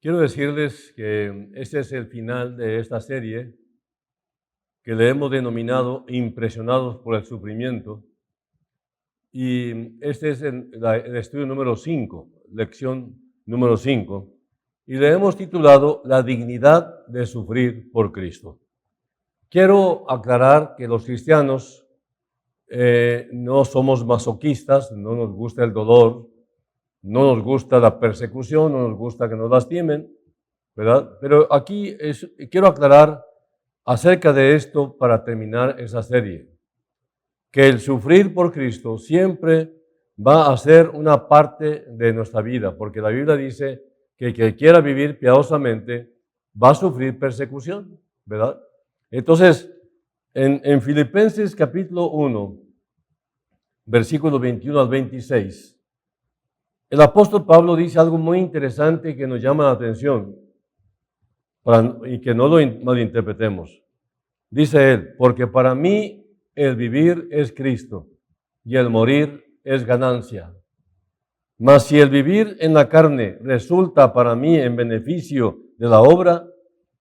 Quiero decirles que este es el final de esta serie que le hemos denominado Impresionados por el Sufrimiento. Y este es el estudio número 5, lección número 5. Y le hemos titulado La dignidad de sufrir por Cristo. Quiero aclarar que los cristianos no somos masoquistas, no nos gusta el dolor, no nos gusta la persecución, no nos gusta que nos lastimen, ¿verdad? Pero aquí quiero aclarar acerca de esto para terminar esa serie, que el sufrir por Cristo siempre va a ser una parte de nuestra vida, porque la Biblia dice que el que quiera vivir piadosamente va a sufrir persecución, ¿verdad? Entonces, en Filipenses capítulo 1, versículos 21 al 26, el apóstol Pablo dice algo muy interesante que nos llama la atención y que no lo malinterpretemos. Dice él, porque para mí el vivir es Cristo y el morir es ganancia. Mas si el vivir en la carne resulta para mí en beneficio de la obra,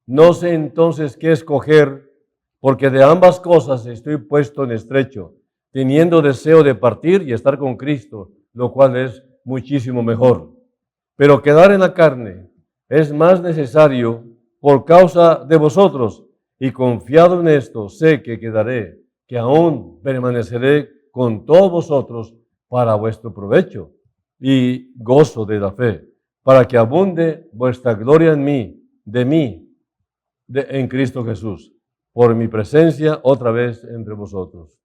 no sé entonces qué escoger, porque de ambas cosas estoy puesto en estrecho, teniendo deseo de partir y estar con Cristo, lo cual es muchísimo mejor. Pero quedar en la carne es más necesario por causa de vosotros, y confiado en esto, sé que quedaré, que aún permaneceré con todos vosotros para vuestro provecho y gozo de la fe, para que abunde vuestra gloria en mí, en Cristo Jesús, por mi presencia otra vez entre vosotros.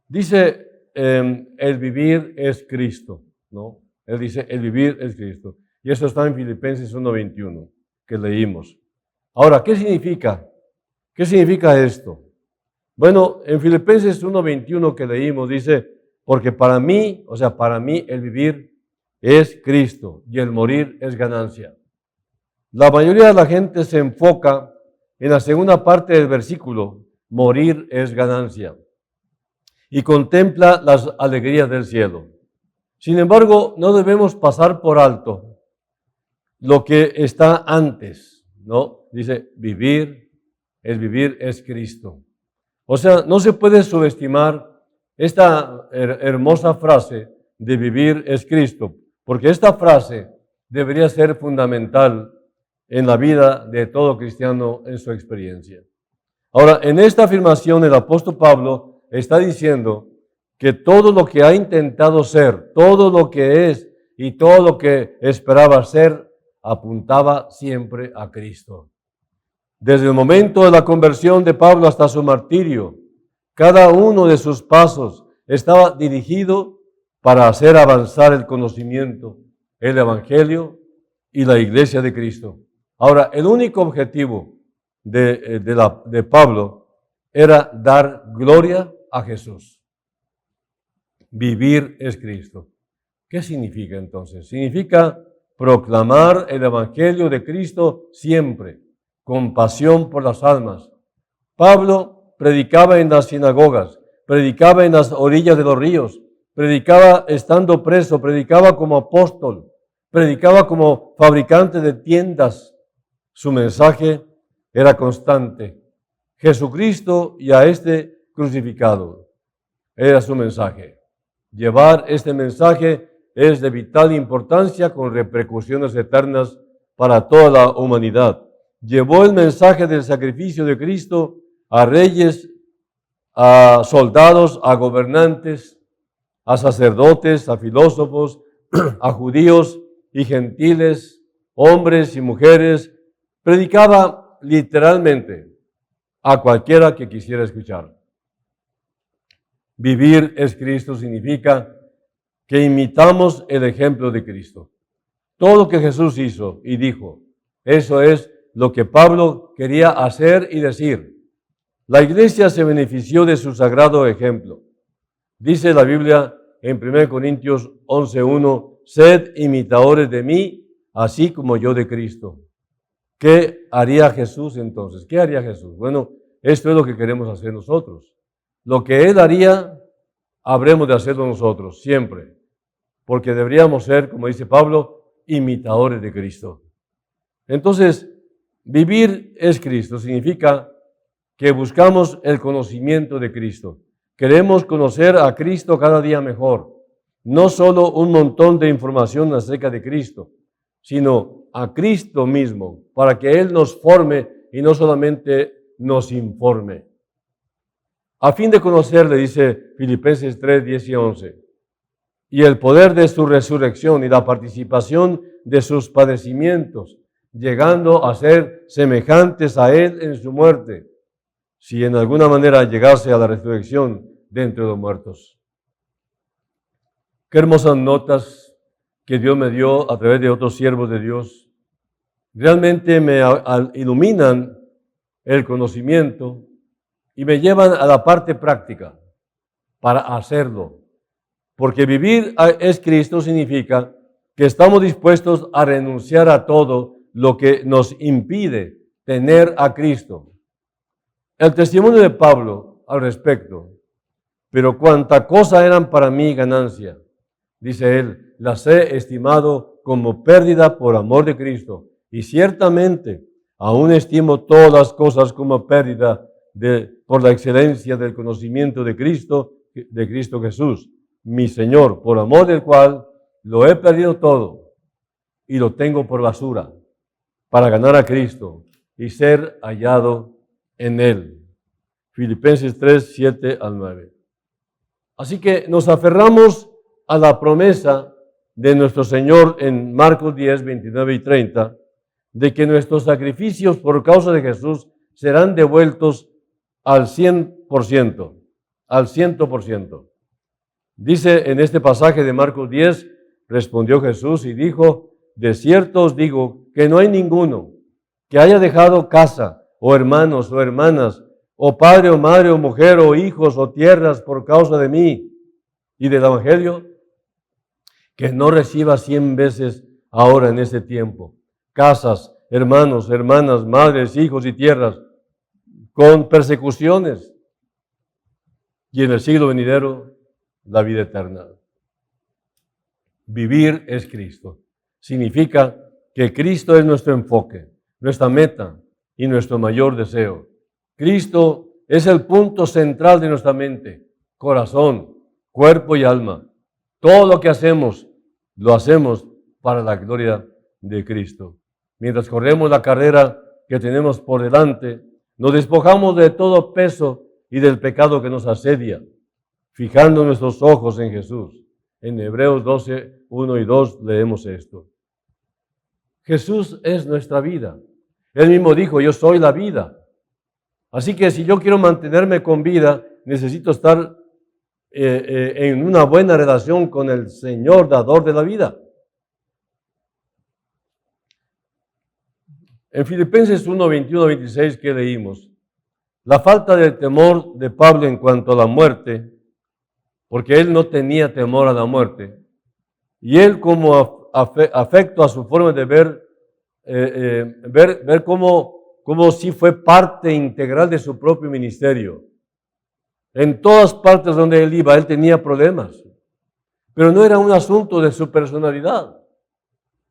Dice, el vivir es Cristo, ¿no? Él dice, el vivir es Cristo. Y eso está en Filipenses 1:21, que leímos. Ahora, ¿qué significa? ¿Qué significa esto? Bueno, en Filipenses 1:21 que leímos dice, porque para mí el vivir es Cristo y el morir es ganancia. La mayoría de la gente se enfoca en la segunda parte del versículo, morir es ganancia, y contempla las alegrías del cielo. Sin embargo, no debemos pasar por alto lo que está antes, ¿no? Dice, el vivir es Cristo. O sea, no se puede subestimar esta hermosa frase de vivir es Cristo, porque esta frase debería ser fundamental en la vida de todo cristiano en su experiencia. Ahora, en esta afirmación el apóstol Pablo está diciendo que todo lo que ha intentado ser, todo lo que es y todo lo que esperaba ser, apuntaba siempre a Cristo. Desde el momento de la conversión de Pablo hasta su martirio, cada uno de sus pasos estaba dirigido para hacer avanzar el conocimiento, el Evangelio y la iglesia de Cristo. Ahora, el único objetivo de Pablo era dar gloria a Jesús. Vivir es Cristo. ¿Qué significa entonces? Significa proclamar el Evangelio de Cristo siempre, con pasión por las almas. Pablo predicaba en las sinagogas, predicaba en las orillas de los ríos, predicaba estando preso, predicaba como apóstol, predicaba como fabricante de tiendas. Su mensaje era constante. Jesucristo y a este crucificado era su mensaje. Llevar este mensaje es de vital importancia con repercusiones eternas para toda la humanidad. Llevó el mensaje del sacrificio de Cristo a reyes, a soldados, a gobernantes, a sacerdotes, a filósofos, a judíos y gentiles, hombres y mujeres. Predicaba literalmente a cualquiera que quisiera escuchar. Vivir es Cristo significa que imitamos el ejemplo de Cristo. Todo lo que Jesús hizo y dijo, eso es lo que Pablo quería hacer y decir. La iglesia se benefició de su sagrado ejemplo. Dice la Biblia en 1 Corintios 11:1, sed imitadores de mí, así como yo de Cristo. ¿Qué haría Jesús entonces? ¿Qué haría Jesús? Bueno, esto es lo que queremos hacer nosotros. Lo que Él haría, habremos de hacerlo nosotros, siempre. Porque deberíamos ser, como dice Pablo, imitadores de Cristo. Entonces, vivir es Cristo, significa que buscamos el conocimiento de Cristo. Queremos conocer a Cristo cada día mejor. No solo un montón de información acerca de Cristo, sino a Cristo mismo, para que Él nos forme y no solamente nos informe. A fin de conocerle, dice Filipenses 3, 10 y 11, y el poder de su resurrección y la participación de sus padecimientos, llegando a ser semejantes a Él en su muerte, si en alguna manera llegase a la resurrección de entre los muertos. Qué hermosas notas que Dios me dio a través de otros siervos de Dios. Realmente me iluminan el conocimiento y me llevan a la parte práctica para hacerlo. Porque vivir es Cristo significa que estamos dispuestos a renunciar a todo lo que nos impide tener a Cristo. El testimonio de Pablo al respecto, pero cuanta cosa eran para mí ganancia, dice él, las he estimado como pérdida por amor de Cristo. Y ciertamente aún estimo todas las cosas como pérdida por la excelencia del conocimiento de Cristo Jesús, mi Señor, por amor del cual lo he perdido todo y lo tengo por basura, para ganar a Cristo y ser hallado en Él. Filipenses 3, 7 al 9. Así que nos aferramos a la promesa de nuestro Señor en Marcos 10, 29 y 30, de que nuestros sacrificios por causa de Jesús serán devueltos al 100%, al 100%. Dice en este pasaje de Marcos 10, respondió Jesús y dijo, de cierto os digo que no hay ninguno que haya dejado casa, o hermanos, o hermanas, o padre, o madre, o mujer, o hijos, o tierras por causa de mí y del Evangelio, que no reciba 100 veces ahora en este tiempo casas, hermanos, hermanas, madres, hijos y tierras, con persecuciones, y en el siglo venidero la vida eterna. Vivir es Cristo. Significa que Cristo es nuestro enfoque, nuestra meta y nuestro mayor deseo. Cristo es el punto central de nuestra mente, corazón, cuerpo y alma. Todo lo que hacemos, lo hacemos para la gloria de Cristo. Mientras corremos la carrera que tenemos por delante, nos despojamos de todo peso y del pecado que nos asedia, fijando nuestros ojos en Jesús. En Hebreos 12, 1 y 2 leemos esto. Jesús es nuestra vida. Él mismo dijo, yo soy la vida. Así que si yo quiero mantenerme con vida, necesito estar en una buena relación con el Señor, dador de la vida. En Filipenses 1, 21, 26, que leímos, la falta de temor de Pablo en cuanto a la muerte, porque él no tenía temor a la muerte, y él como afecto a su forma de ver como si fue parte integral de su propio ministerio. En todas partes donde él iba, él tenía problemas, pero no era un asunto de su personalidad,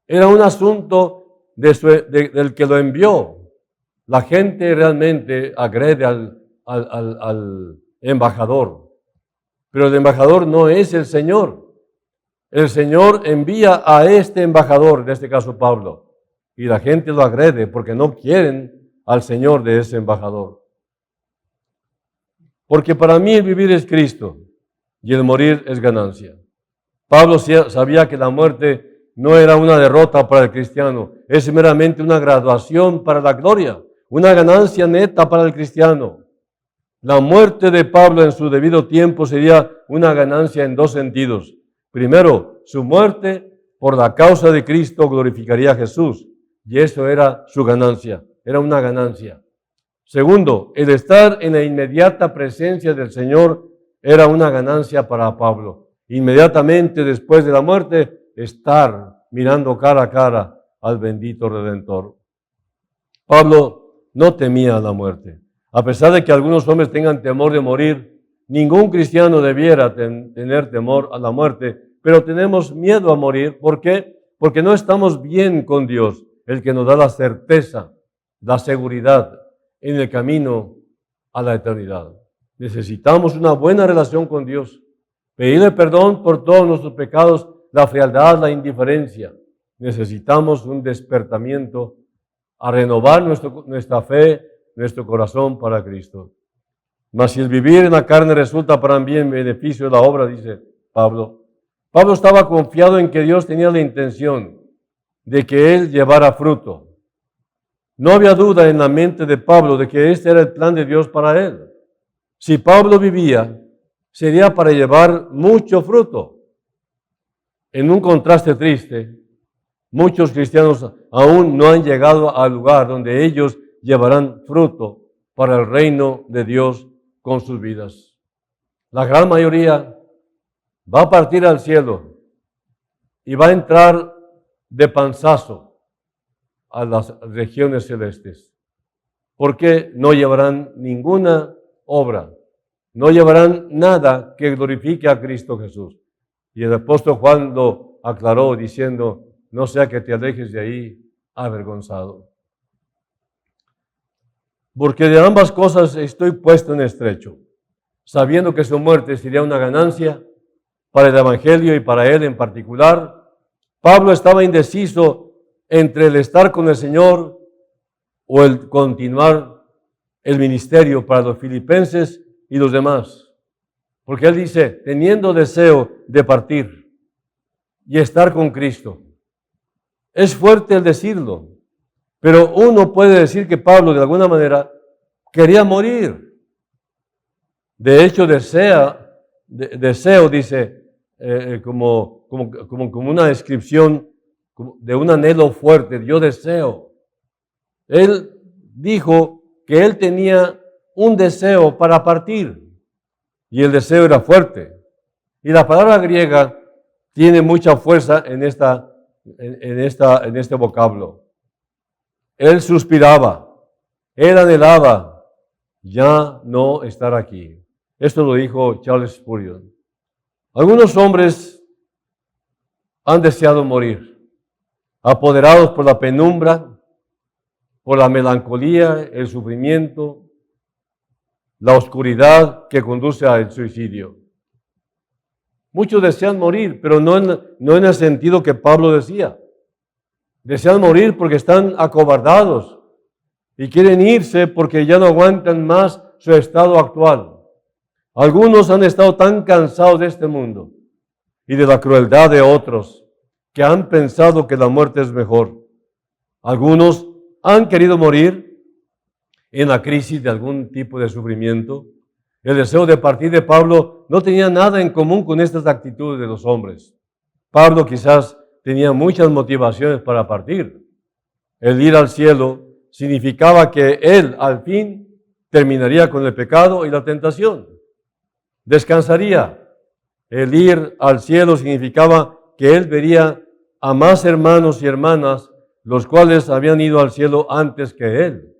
era un asunto del que lo envió. La gente realmente agrede al embajador, pero el embajador no es el Señor. El Señor envía a este embajador, en este caso Pablo, y la gente lo agrede porque no quieren al Señor de ese embajador. Porque para mí el vivir es Cristo y el morir es ganancia. Pablo sabía que la muerte no era una derrota para el cristiano, es meramente una graduación para la gloria, una ganancia neta para el cristiano. La muerte de Pablo en su debido tiempo sería una ganancia en dos sentidos. Primero, su muerte por la causa de Cristo glorificaría a Jesús, y eso era su ganancia, era una ganancia. Segundo, el estar en la inmediata presencia del Señor era una ganancia para Pablo. Inmediatamente después de la muerte, estar mirando cara a cara al bendito Redentor. Pablo no temía la muerte. A pesar de que algunos hombres tengan temor de morir, ningún cristiano debiera tener temor a la muerte, pero tenemos miedo a morir. ¿Por qué? Porque no estamos bien con Dios. el que nos da la certeza, la seguridad en el camino a la eternidad. Necesitamos una buena relación con Dios, pedirle perdón por todos nuestros pecados, la frialdad, la indiferencia. Necesitamos un despertamiento a renovar nuestra fe, nuestro corazón para Cristo. Mas si el vivir en la carne resulta para mí en beneficio de la obra, dice Pablo. Pablo estaba confiado en que Dios tenía la intención de que él llevara fruto. No había duda en la mente de Pablo de que este era el plan de Dios para él. Si Pablo vivía, sería para llevar mucho fruto. En un contraste triste, muchos cristianos aún no han llegado al lugar donde ellos llevarán fruto para el reino de Dios con sus vidas. La gran mayoría va a partir al cielo y va a entrar de panzazo a las regiones celestes, porque no llevarán ninguna obra, no llevarán nada que glorifique a Cristo Jesús. Y el apóstol Juan lo aclaró diciendo, no sea que te alejes de ahí avergonzado. Porque de ambas cosas estoy puesto en estrecho, sabiendo que su muerte sería una ganancia para el Evangelio y para él en particular. Pablo estaba indeciso entre el estar con el Señor o el continuar el ministerio para los filipenses y los demás. Porque él dice, teniendo deseo de partir y estar con Cristo. Es fuerte el decirlo, pero uno puede decir que Pablo de alguna manera quería morir. De hecho, deseo dice, como una descripción de un anhelo fuerte. Yo deseo. Él dijo que él tenía un deseo para partir y el deseo era fuerte. Y la palabra griega tiene mucha fuerza en este vocablo. Él suspiraba, él anhelaba ya no estar aquí. Esto lo dijo Charles Spurgeon. Algunos hombres han deseado morir, apoderados por la penumbra, por la melancolía, el sufrimiento, la oscuridad que conduce al suicidio. Muchos desean morir, pero no en el sentido que Pablo decía. Desean morir porque están acobardados y quieren irse porque ya no aguantan más su estado actual. Algunos han estado tan cansados de este mundo y de la crueldad de otros que han pensado que la muerte es mejor. Algunos han querido morir en la crisis de algún tipo de sufrimiento. El deseo de partir de Pablo no tenía nada en común con estas actitudes de los hombres. Pablo quizás tenía muchas motivaciones para partir. El ir al cielo significaba que él al fin terminaría con el pecado y la tentación. Descansaría. El ir al cielo significaba que él vería a más hermanos y hermanas, los cuales habían ido al cielo antes que él.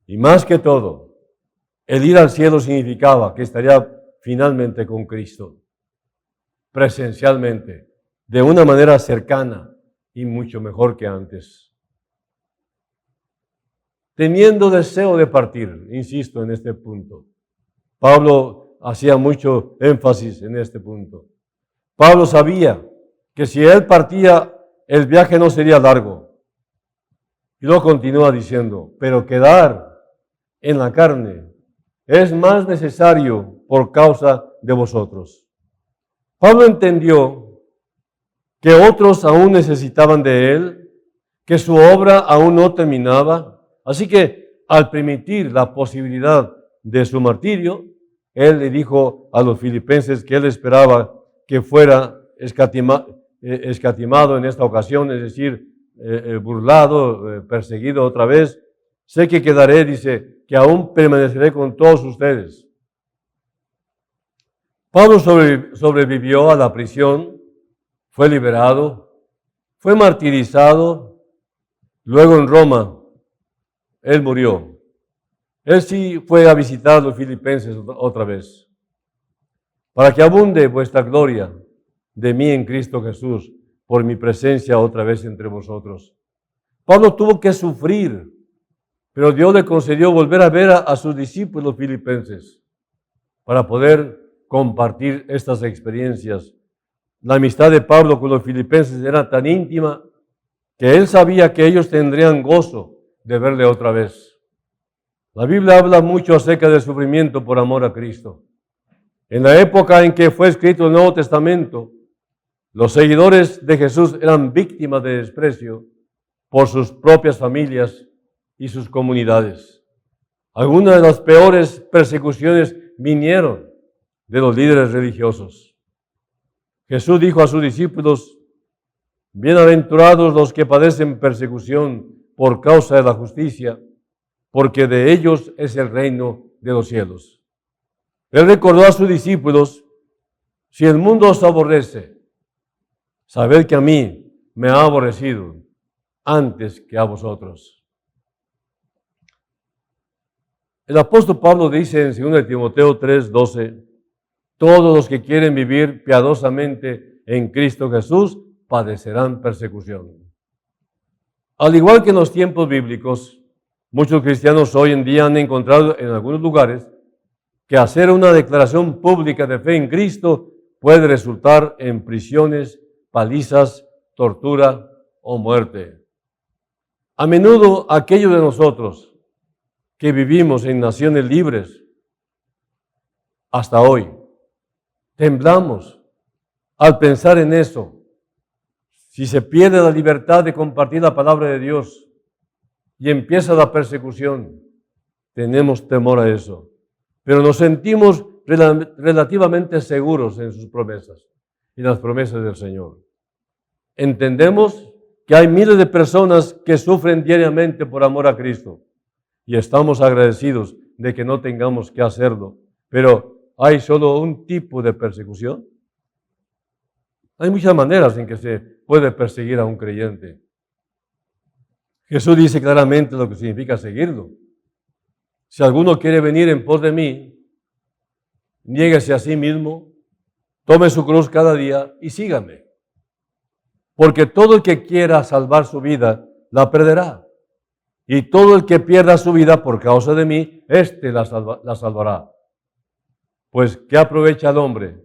Y más que todo, el ir al cielo significaba que estaría finalmente con Cristo, presencialmente, de una manera cercana y mucho mejor que antes. Teniendo deseo de partir, insisto en este punto. Pablo hacía mucho énfasis en este punto. Pablo sabía que si él partía, el viaje no sería largo. Y luego continúa diciendo, pero quedar en la carne es más necesario por causa de vosotros. Pablo entendió que otros aún necesitaban de él, que su obra aún no terminaba. Así que al permitir la posibilidad de su martirio, él le dijo a los filipenses que él esperaba que fuera escatimado en esta ocasión, es decir, burlado, perseguido otra vez. Sé que quedaré, dice, que aún permaneceré con todos ustedes. Pablo sobrevivió a la prisión, fue liberado, fue martirizado, luego en Roma, él murió. Él sí fue a visitar a los filipenses otra vez. Para que abunde vuestra gloria de mí en Cristo Jesús, por mi presencia otra vez entre vosotros. Pablo tuvo que sufrir, pero Dios le concedió volver a ver a sus discípulos filipenses para poder compartir estas experiencias. La amistad de Pablo con los filipenses era tan íntima que él sabía que ellos tendrían gozo de verle otra vez. La Biblia habla mucho acerca del sufrimiento por amor a Cristo. En la época en que fue escrito el Nuevo Testamento, los seguidores de Jesús eran víctimas de desprecio por sus propias familias y sus comunidades. Algunas de las peores persecuciones vinieron de los líderes religiosos. Jesús dijo a sus discípulos: bienaventurados los que padecen persecución por causa de la justicia, porque de ellos es el reino de los cielos. Él recordó a sus discípulos: si el mundo os aborrece, sabed que a mí me ha aborrecido antes que a vosotros. El apóstol Pablo dice en 2 Timoteo 3:12, todos los que quieren vivir piadosamente en Cristo Jesús padecerán persecución. Al igual que en los tiempos bíblicos, muchos cristianos hoy en día han encontrado en algunos lugares que hacer una declaración pública de fe en Cristo puede resultar en prisiones, palizas, tortura o muerte. A menudo aquellos de nosotros que vivimos en naciones libres, hasta hoy, temblamos al pensar en eso. Si se pierde la libertad de compartir la palabra de Dios y empieza la persecución, tenemos temor a eso. Pero nos sentimos relativamente seguros en sus promesas y las promesas del Señor. Entendemos que hay miles de personas que sufren diariamente por amor a Cristo y estamos agradecidos de que no tengamos que hacerlo. Pero ¿hay solo un tipo de persecución? Hay muchas maneras en que se puede perseguir a un creyente. Jesús dice claramente lo que significa seguirlo. Si alguno quiere venir en pos de mí, niéguese a sí mismo, tome su cruz cada día y sígame. Porque todo el que quiera salvar su vida, la perderá. Y todo el que pierda su vida por causa de mí, éste la salvará. Pues, ¿qué aprovecha el hombre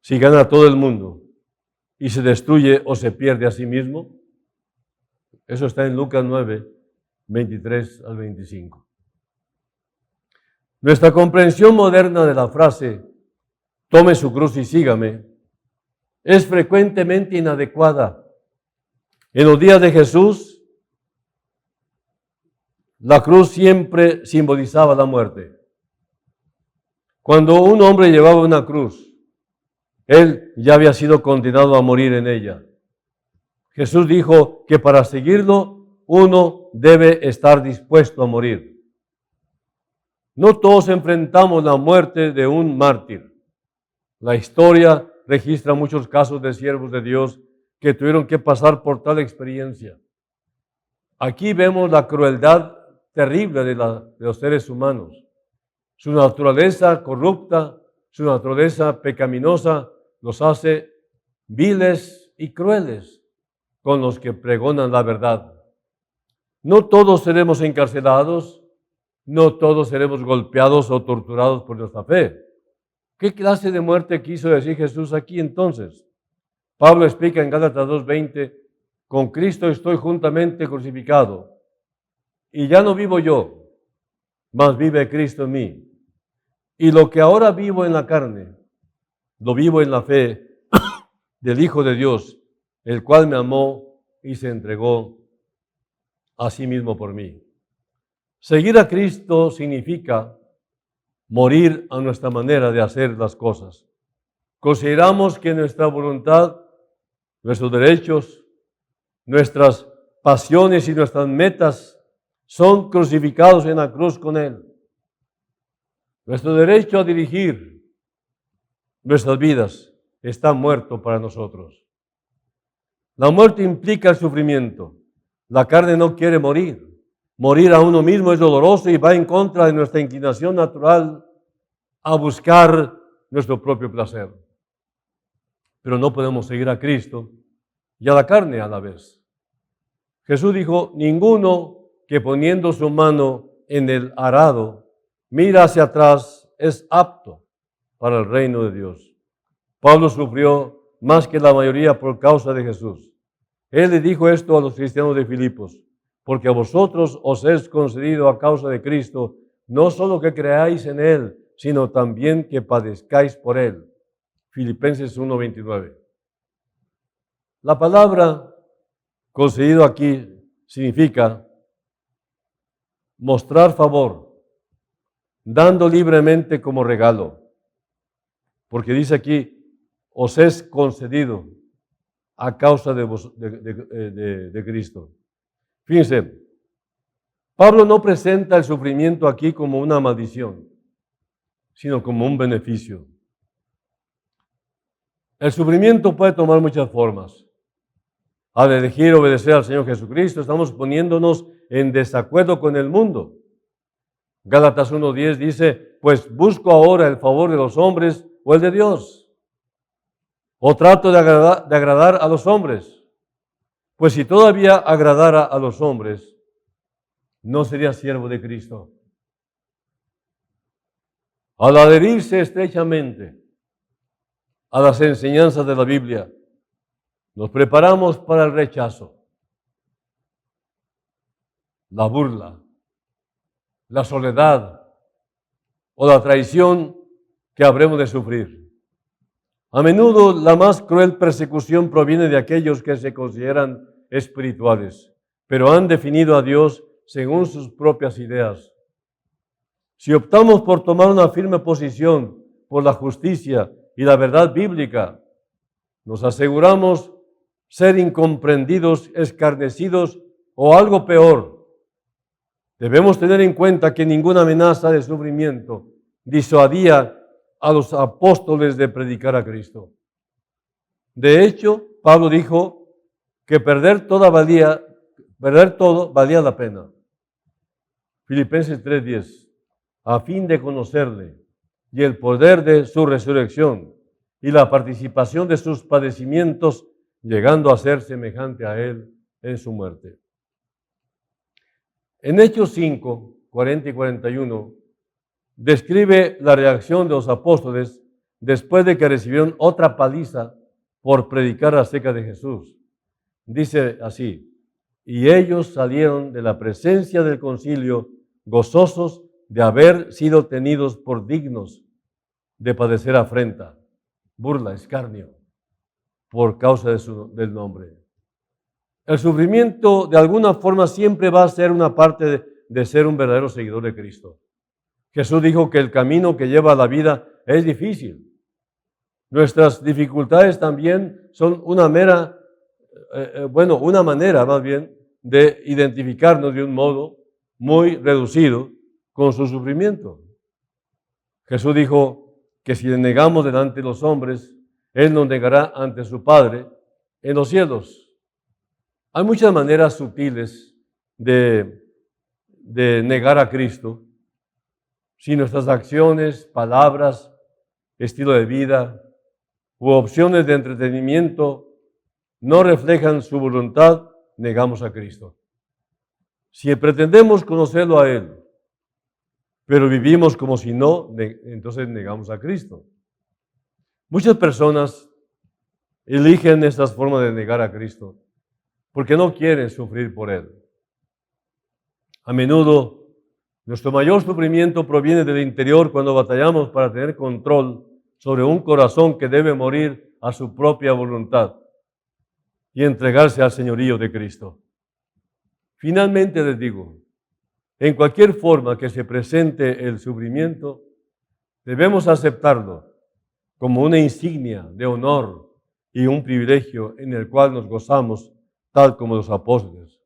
si gana todo el mundo y se destruye o se pierde a sí mismo? Eso está en Lucas 9, 23 al 25. Nuestra comprensión moderna de la frase tome su cruz y sígame es frecuentemente inadecuada. En los días de Jesús, la cruz siempre simbolizaba la muerte. Cuando un hombre llevaba una cruz, él ya había sido condenado a morir en ella. Jesús dijo que para seguirlo uno debe estar dispuesto a morir. No todos enfrentamos la muerte de un mártir. La historia registra muchos casos de siervos de Dios que tuvieron que pasar por tal experiencia. Aquí vemos la crueldad terrible de los seres humanos. Su naturaleza corrupta, su naturaleza pecaminosa los hace viles y crueles con los que pregonan la verdad. No todos seremos encarcelados, no todos seremos golpeados o torturados por nuestra fe. ¿Qué clase de muerte quiso decir Jesús aquí entonces? Pablo explica en Gálatas 2:20, con Cristo estoy juntamente crucificado, y ya no vivo yo, mas vive Cristo en mí. Y lo que ahora vivo en la carne, lo vivo en la fe del Hijo de Dios, el cual me amó y se entregó a sí mismo por mí. Seguir a Cristo significa morir a nuestra manera de hacer las cosas. Consideramos que nuestra voluntad, nuestros derechos, nuestras pasiones y nuestras metas son crucificados en la cruz con Él. Nuestro derecho a dirigir nuestras vidas está muerto para nosotros. La muerte implica el sufrimiento. La carne no quiere morir. Morir a uno mismo es doloroso y va en contra de nuestra inclinación natural a buscar nuestro propio placer. Pero no podemos seguir a Cristo y a la carne a la vez. Jesús dijo, ninguno que poniendo su mano en el arado mira hacia atrás es apto para el reino de Dios. Pablo sufrió más que la mayoría por causa de Jesús. Él le dijo esto a los cristianos de Filipos, porque a vosotros os es concedido a causa de Cristo, no solo que creáis en Él, sino también que padezcáis por Él. Filipenses 1:29. La palabra concedido aquí significa mostrar favor, dando libremente como regalo. Porque dice aquí, os es concedido a causa de Cristo. Fíjense, Pablo no presenta el sufrimiento aquí como una maldición, sino como un beneficio. El sufrimiento puede tomar muchas formas. Al elegir obedecer al Señor Jesucristo, estamos poniéndonos en desacuerdo con el mundo. Gálatas 1:10 dice, pues busco ahora el favor de los hombres o el de Dios. O trato de agradar a los hombres. Pues si todavía agradara a los hombres, no sería siervo de Cristo. Al adherirse estrechamente a las enseñanzas de la Biblia, nos preparamos para el rechazo, la burla, la soledad o la traición que habremos de sufrir. A menudo la más cruel persecución proviene de aquellos que se consideran espirituales, pero han definido a Dios según sus propias ideas. Si optamos por tomar una firme posición por la justicia y la verdad bíblica, nos aseguramos ser incomprendidos, escarnecidos o algo peor. Debemos tener en cuenta que ninguna amenaza de sufrimiento disuadía a los apóstoles de predicar a Cristo. De hecho, Pablo dijo que perder todo valía la pena. Filipenses 3:10, a fin de conocerle y el poder de su resurrección y la participación de sus padecimientos, llegando a ser semejante a él en su muerte. En Hechos 5, 40 y 41, describe la reacción de los apóstoles después de que recibieron otra paliza por predicar acerca de Jesús. Dice así, y ellos salieron de la presencia del concilio gozosos de haber sido tenidos por dignos de padecer afrenta, burla, escarnio, por causa del nombre. El sufrimiento de alguna forma siempre va a ser una parte de ser un verdadero seguidor de Cristo. Jesús dijo que el camino que lleva a la vida es difícil. Nuestras dificultades también son una manera más bien de identificarnos de un modo muy reducido con su sufrimiento. Jesús dijo que si le negamos delante de los hombres, Él nos negará ante su Padre en los cielos. Hay muchas maneras sutiles de negar a Cristo. Si nuestras acciones, palabras, estilo de vida u opciones de entretenimiento no reflejan su voluntad, negamos a Cristo. Si pretendemos conocerlo a Él, pero vivimos como si no, entonces negamos a Cristo. Muchas personas eligen estas formas de negar a Cristo porque no quieren sufrir por Él. A menudo, nuestro mayor sufrimiento proviene del interior cuando batallamos para tener control sobre un corazón que debe morir a su propia voluntad y entregarse al señorío de Cristo. Finalmente les digo, en cualquier forma que se presente el sufrimiento, debemos aceptarlo como una insignia de honor y un privilegio en el cual nos gozamos, tal como los apóstoles,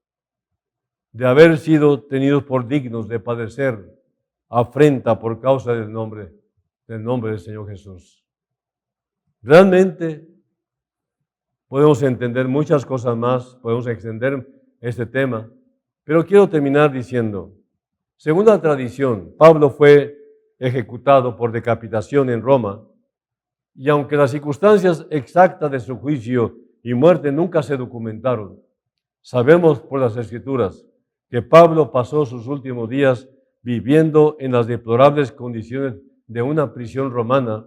de haber sido tenidos por dignos de padecer afrenta por causa del nombre del Señor Jesús. Realmente podemos entender muchas cosas más, podemos extender este tema, pero quiero terminar diciendo, según la tradición, Pablo fue ejecutado por decapitación en Roma, y aunque las circunstancias exactas de su juicio y muerte nunca se documentaron. Sabemos por las Escrituras que Pablo pasó sus últimos días viviendo en las deplorables condiciones de una prisión romana,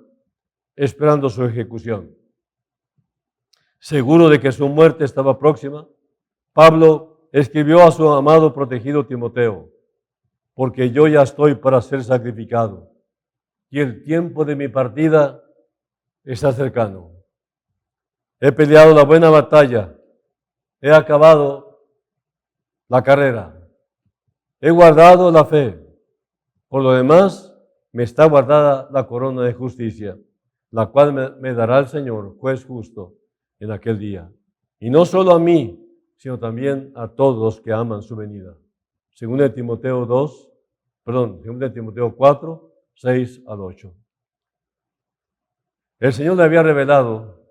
esperando su ejecución. Seguro de que su muerte estaba próxima, Pablo escribió a su amado protegido Timoteo: porque yo ya estoy para ser sacrificado, y el tiempo de mi partida está cercano. He peleado la buena batalla, he acabado la carrera, he guardado la fe. Por lo demás, me está guardada la corona de justicia, la cual me dará el Señor, juez justo, en aquel día. Y no solo a mí, sino también a todos los que aman su venida. Según de Timoteo 4, 6 al 8. El Señor le había revelado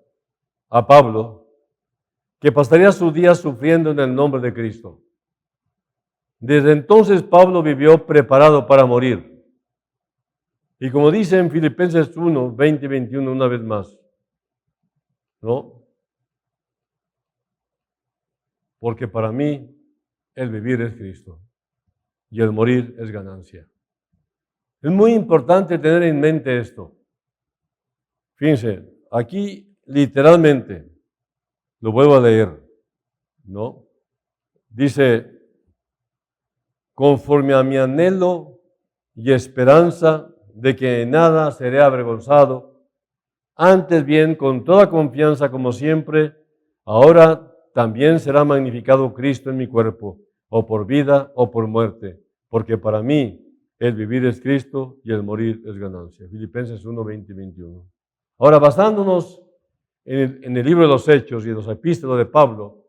a Pablo que pasaría sus días sufriendo en el nombre de Cristo. Desde entonces Pablo vivió preparado para morir. Y como dice en Filipenses 1, 20 y 21 una vez más, ¿no? Porque para mí el vivir es Cristo y el morir es ganancia. Es muy importante tener en mente esto. Fíjense, aquí literalmente, lo vuelvo a leer, ¿no? Dice: conforme a mi anhelo y esperanza de que en nada seré avergonzado, antes bien, con toda confianza como siempre, ahora también será magnificado Cristo en mi cuerpo, o por vida o por muerte, porque para mí el vivir es Cristo y el morir es ganancia. Filipenses 1, 20 y 21. Ahora, basándonos en el libro de los Hechos y en los epístolas de Pablo,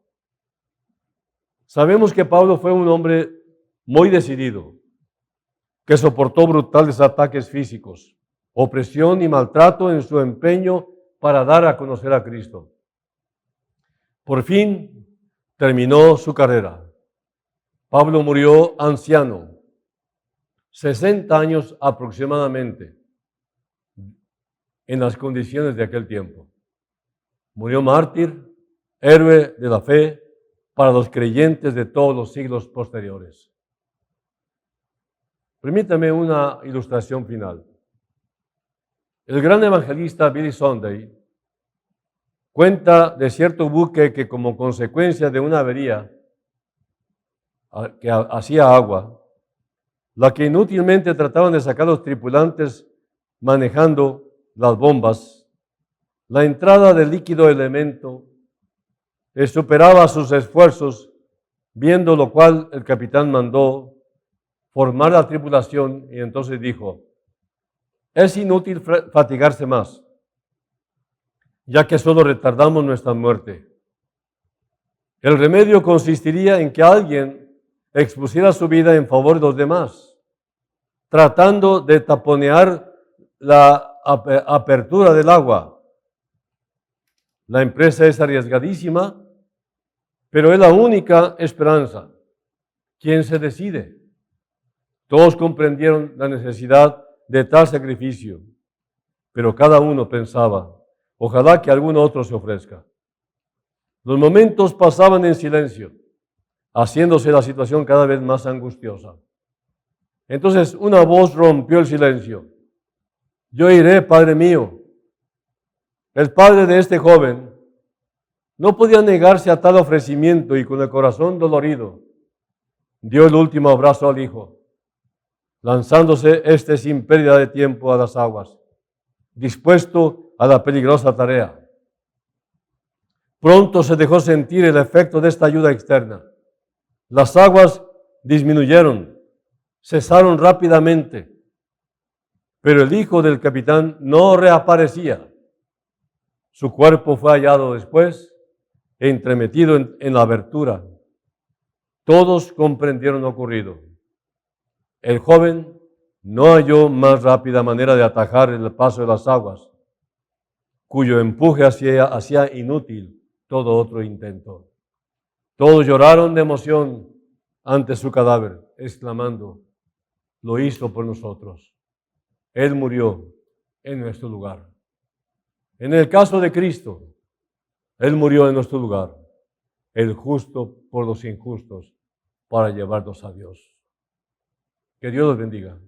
sabemos que Pablo fue un hombre muy decidido, que soportó brutales ataques físicos, opresión y maltrato en su empeño para dar a conocer a Cristo. Por fin terminó su carrera. Pablo murió anciano, 60 años aproximadamente, en las condiciones de aquel tiempo. Murió mártir, héroe de la fe para los creyentes de todos los siglos posteriores. Permítame una ilustración final. El gran evangelista Billy Sunday cuenta de cierto buque que, como consecuencia de una avería que hacía agua, la que inútilmente trataban de sacar los tripulantes manejando las bombas, la entrada del líquido elemento superaba sus esfuerzos, viendo lo cual el capitán mandó formar la tripulación y entonces dijo: es inútil fatigarse más, ya que solo retardamos nuestra muerte. El remedio consistiría en que alguien expusiera su vida en favor de los demás, tratando de taponear la apertura del agua. La empresa es arriesgadísima, pero es la única esperanza. ¿Quién se decide? Todos comprendieron la necesidad de tal sacrificio, pero cada uno pensaba: ojalá que algún otro se ofrezca. Los momentos pasaban en silencio, haciéndose la situación cada vez más angustiosa. Entonces una voz rompió el silencio: yo iré, Padre mío. El padre de este joven no podía negarse a tal ofrecimiento y con el corazón dolorido dio el último abrazo al hijo, lanzándose sin pérdida de tiempo a las aguas, dispuesto a la peligrosa tarea. Pronto se dejó sentir el efecto de esta ayuda externa. Las aguas disminuyeron, cesaron rápidamente, pero el hijo del capitán no reaparecía. Su cuerpo fue hallado después, entremetido en la abertura. Todos comprendieron lo ocurrido. El joven no halló más rápida manera de atajar el paso de las aguas, cuyo empuje hacía inútil todo otro intento. Todos lloraron de emoción ante su cadáver, exclamando: lo hizo por nosotros. Él murió en nuestro lugar. En el caso de Cristo, Él murió en nuestro lugar, el justo por los injustos, para llevarnos a Dios. Que Dios los bendiga.